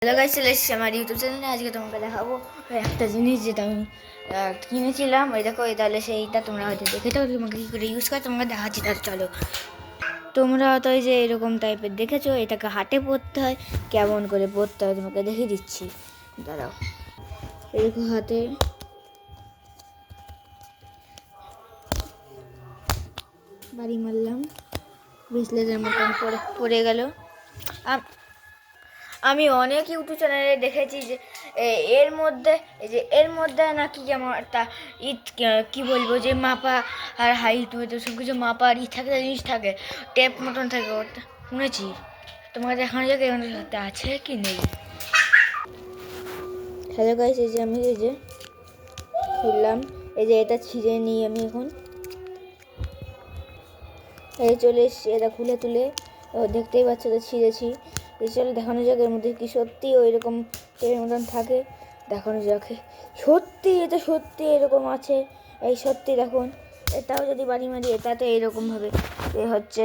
Hello guys, চলে এসেছি আমার ইউটিউব চ্যানেলে। আজকে তোমাকে দেখাবো একটা জিনিস যেটা আমি কিনেছিলাম। ওই দেখো, এই তাহলে সেইটা তোমরা হয়তো দেখেছো। তোমাকে কী করে ইউজ করে তোমাকে দেখাচ্ছি। তাহলে চলো, তোমরা হয়তো ওই যে এরকম টাইপের দেখেছো। এটাকে হাতে পরতে হয়, কেমন করে পরতে হয় তোমাকে দেখিয়ে দিচ্ছি। দাঁড়াও, এরকম হাতে বাড়ি মারলাম, ব্রেসলেটের মতন পরে গেল। আমি অনেক ইউটিউব চ্যানেলে দেখেছি যে এর মধ্যে নাকি যেমন একটা কী বলবো, যে মাপা আর হাইট হয়তো সব কিছু মাপা আর থাকে, জিনিস থাকে, টেপ মতন থাকে। ওটা শুনেছি, তোমাকে দেখানো যাক এখানে সাথে আছে কি নেই। হ্যালো গাইস, এই যে আমি খুললাম। এই যে এটা ছিঁড়ে নিই আমি এখন। এই চলে এসছি, এটা খুলে তুলে দেখতেই পাচ্ছ তো ছিঁড়েছি। চলে দেখানো যাক এর মধ্যে কি সত্যি ওই রকম এর মতন থাকে। দেখানো যাক সত্যি, এটা সত্যি এরকম আছে। এই সত্যি দেখুন, এটাও যদি বাড়ি মারি এটাতে এইরকমভাবে হচ্ছে।